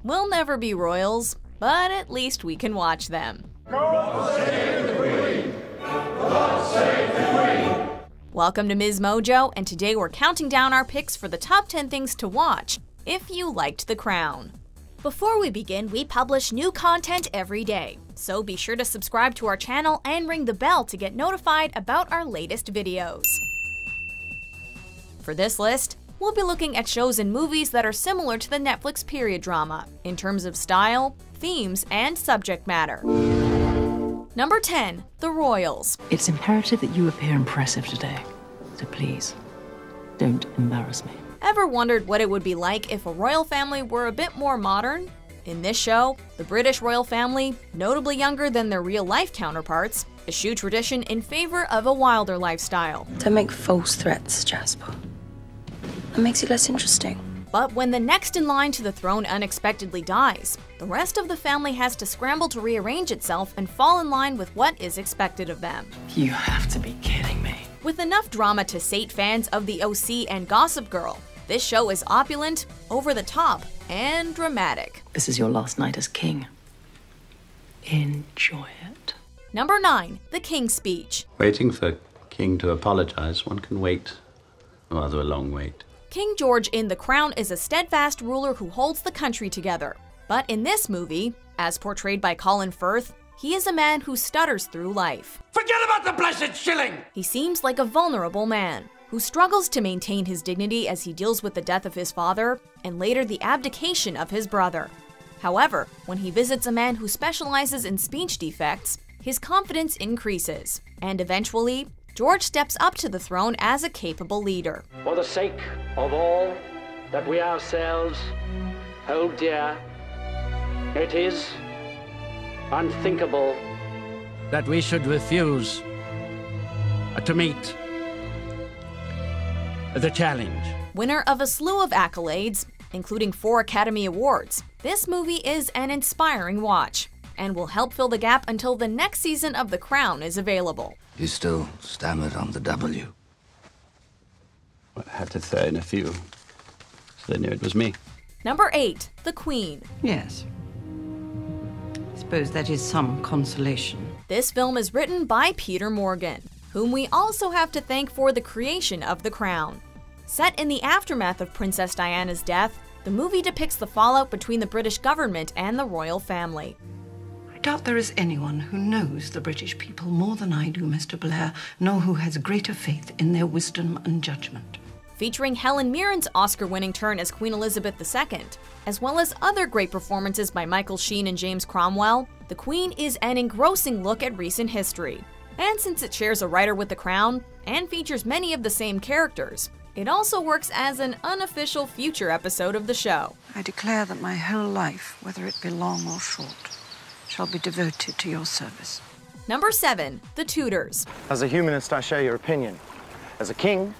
We'll never be royals, but at least we can watch them. God save the Queen! God save the Queen! Welcome to MsMojo, and today we're counting down our picks for the top 10 things to watch if you liked The Crown. Before we begin, we publish new content every day, so be sure to subscribe to our channel and ring the bell to get notified about our latest videos. For this list, we'll be looking at shows and movies that are similar to the Netflix period drama in terms of style, themes, and subject matter. Number 10. The Royals. It's imperative that you appear impressive today, so please, don't embarrass me. Ever wondered what it would be like if a royal family were a bit more modern? In this show, the British royal family, notably younger than their real-life counterparts, eschew tradition in favor of a wilder lifestyle. Don't make false threats, Jasper. That makes it less interesting. But when the next in line to the throne unexpectedly dies, the rest of the family has to scramble to rearrange itself and fall in line with what is expected of them. You have to be kidding me. With enough drama to sate fans of The OC and Gossip Girl, this show is opulent, over-the-top, and dramatic. This is your last night as king. Enjoy it. Number 9. The King's Speech. Waiting for King to apologize, one can wait rather a long wait. King George in The Crown is a steadfast ruler who holds the country together. But in this movie, as portrayed by Colin Firth, he is a man who stutters through life. Forget about the blessed shilling! He seems like a vulnerable man who struggles to maintain his dignity as he deals with the death of his father and later the abdication of his brother. However, when he visits a man who specializes in speech defects, his confidence increases, and eventually, George steps up to the throne as a capable leader. For the sake of all that we ourselves hold dear, it is unthinkable that we should refuse to meet the challenge. Winner of a slew of accolades, including 4 Academy Awards, this movie is an inspiring watch and will help fill the gap until the next season of The Crown is available. You still stammered on the W. I had to throw in a few, so they knew it was me. Number 8. The Queen. Yes. I suppose that is some consolation. This film is written by Peter Morgan, whom we also have to thank for the creation of The Crown. Set in the aftermath of Princess Diana's death, the movie depicts the fallout between the British government and the royal family. I doubt there is anyone who knows the British people more than I do, Mr. Blair, nor who has greater faith in their wisdom and judgment. Featuring Helen Mirren's Oscar-winning turn as Queen Elizabeth II, as well as other great performances by Michael Sheen and James Cromwell, The Queen is an engrossing look at recent history. And since it shares a writer with The Crown, and features many of the same characters, it also works as an unofficial future episode of the show. I declare that my whole life, whether it be long or short, shall be devoted to your service. Number 7. The Tudors. As a humanist, I share your opinion. As a king,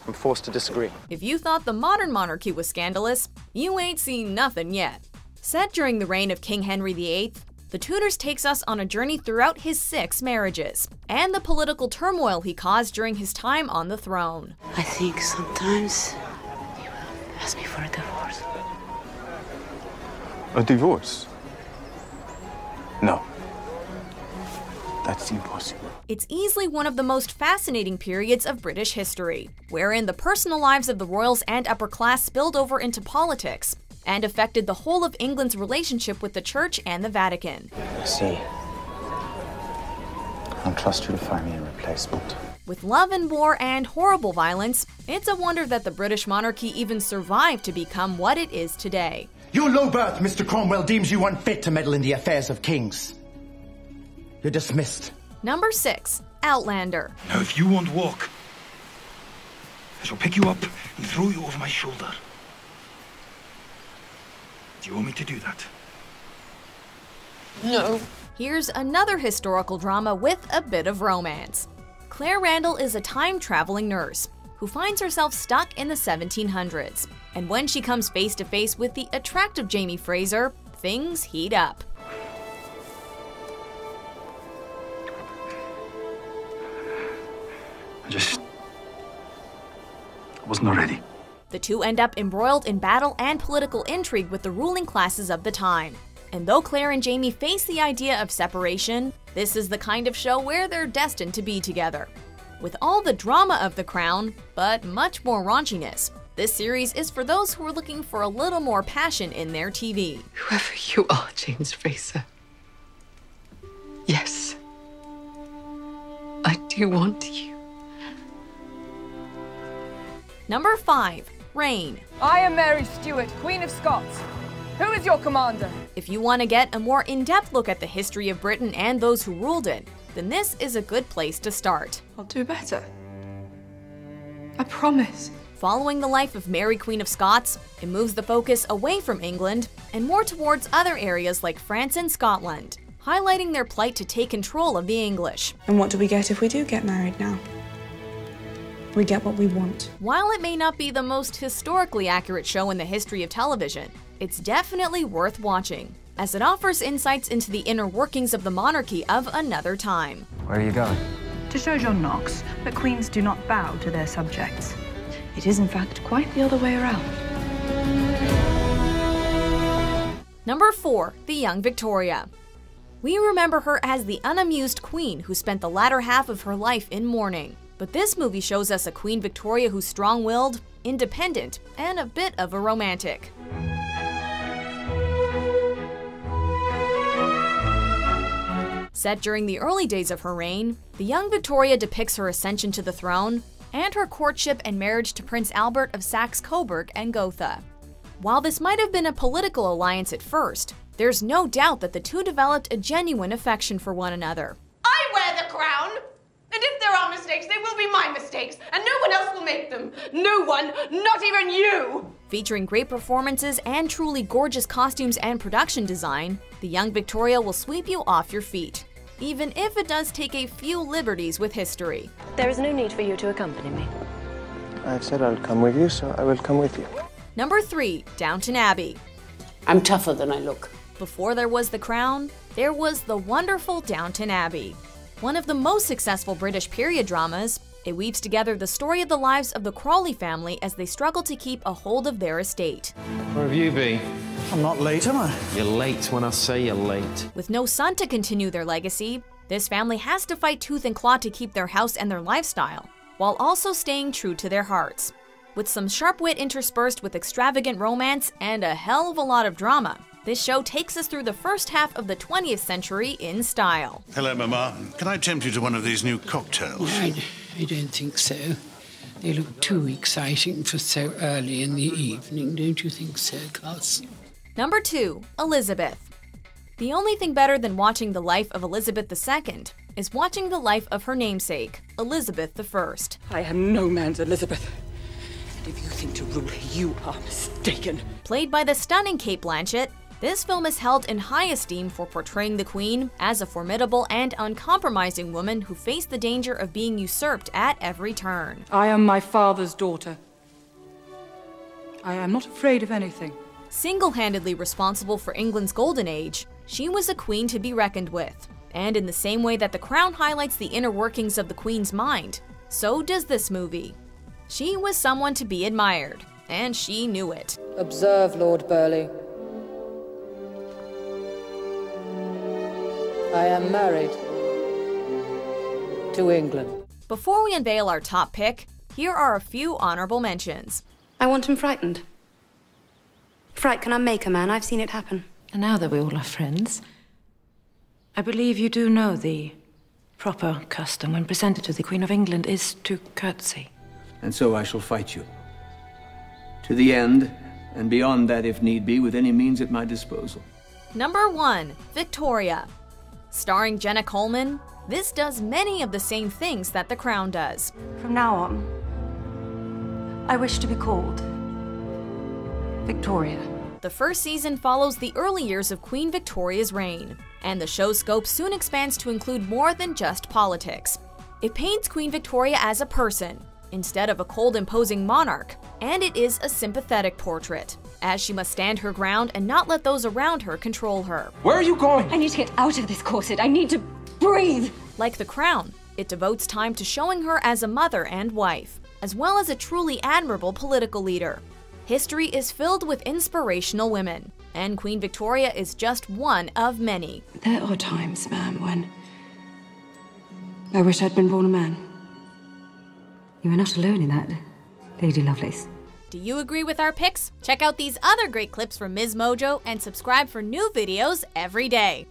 I'm forced to disagree. If you thought the modern monarchy was scandalous, you ain't seen nothing yet. Set during the reign of King Henry VIII, The Tudors takes us on a journey throughout his 6 marriages, and the political turmoil he caused during his time on the throne. I think sometimes you will ask me for a divorce. A divorce? No. That's impossible. It's easily one of the most fascinating periods of British history, wherein the personal lives of the royals and upper class spilled over into politics and affected the whole of England's relationship with the Church and the Vatican. I see. I'll trust you to find me a replacement. With love and war and horrible violence, it's a wonder that the British monarchy even survived to become what it is today. Your low birth, Mr. Cromwell, deems you unfit to meddle in the affairs of kings. You're dismissed. Number 6. Outlander. Now, if you won't walk, I shall pick you up and throw you over my shoulder. Do you want me to do that? No. Here's another historical drama with a bit of romance. Claire Randall is a time-traveling nurse who finds herself stuck in the 1700s. And when she comes face to face with the attractive Jamie Fraser, things heat up. I wasn't ready. The two end up embroiled in battle and political intrigue with the ruling classes of the time. And though Claire and Jamie face the idea of separation, this is the kind of show where they're destined to be together. With all the drama of The Crown, but much more raunchiness, this series is for those who are looking for a little more passion in their TV. Whoever you are, James Fraser. Yes. I do want you. Number 5. Reign. I am Mary Stuart, Queen of Scots. Who is your commander? If you want to get a more in-depth look at the history of Britain and those who ruled it, then this is a good place to start. I'll do better. I promise. Following the life of Mary, Queen of Scots, it moves the focus away from England and more towards other areas like France and Scotland, highlighting their plight to take control of the English. And what do we get if we do get married now? We get what we want. While it may not be the most historically accurate show in the history of television, it's definitely worth watching, as it offers insights into the inner workings of the monarchy of another time. Where are you going? To show John Knox that queens do not bow to their subjects. It is in fact quite the other way around. Number 4. The Young Victoria. We remember her as the unamused queen who spent the latter half of her life in mourning. But this movie shows us a Queen Victoria who's strong-willed, independent, and a bit of a romantic. Set during the early days of her reign, the young Victoria depicts her ascension to the throne and her courtship and marriage to Prince Albert of Saxe-Coburg and Gotha. While this might have been a political alliance at first, there's no doubt that the two developed a genuine affection for one another. I wear the crown! And if there are mistakes, they will be my mistakes, and no one else will make them. No one, not even you! Featuring great performances and truly gorgeous costumes and production design, the young Victoria will sweep you off your feet, even if it does take a few liberties with history. There is no need for you to accompany me. I've said I'll come with you, so I will come with you. Number 3. Downton Abbey. I'm tougher than I look. Before there was The Crown, there was the wonderful Downton Abbey. One of the most successful British period dramas, it weaves together the story of the lives of the Crawley family as they struggle to keep a hold of their estate. Where have you been? I'm not late, am I? You're late when I say you're late. With no son to continue their legacy, this family has to fight tooth and claw to keep their house and their lifestyle, while also staying true to their hearts. With some sharp wit interspersed with extravagant romance and a hell of a lot of drama, this show takes us through the first half of the 20th century in style. Hello, Mama. Can I tempt you to one of these new cocktails? I don't think so. They look too exciting for so early in the evening, don't you think so, Cass? Number 2. Elizabeth. The only thing better than watching the life of Elizabeth II is watching the life of her namesake, Elizabeth I. I am no man's Elizabeth. And if you think to rule, you are mistaken. Played by the stunning Cate Blanchett, this film is held in high esteem for portraying the Queen as a formidable and uncompromising woman who faced the danger of being usurped at every turn. I am my father's daughter. I am not afraid of anything. Single-handedly responsible for England's golden age, she was a queen to be reckoned with. And in the same way that The Crown highlights the inner workings of the Queen's mind, so does this movie. She was someone to be admired, and she knew it. Observe, Lord Burleigh. I am married to England. Before we unveil our top pick, here are a few honorable mentions. I want him frightened. Fright can unmake a man, I've seen it happen. And now that we all are friends, I believe you do know the proper custom when presented to the Queen of England is to curtsy. And so I shall fight you. To the end, and beyond that if need be, with any means at my disposal. Number 1. Victoria. Starring Jenna Coleman, this does many of the same things that The Crown does. From now on, I wish to be called Victoria. The first season follows the early years of Queen Victoria's reign, and the show's scope soon expands to include more than just politics. It paints Queen Victoria as a person, instead of a cold, imposing monarch, and it is a sympathetic portrait, as she must stand her ground and not let those around her control her. Where are you going? I need to get out of this corset. I need to breathe. Like The Crown, it devotes time to showing her as a mother and wife, as well as a truly admirable political leader. History is filled with inspirational women, and Queen Victoria is just one of many. There are times, ma'am, when I wish I'd been born a man. You are not alone in that, Lady Lovelace. Do you agree with our picks? Check out these other great clips from MsMojo and subscribe for new videos every day.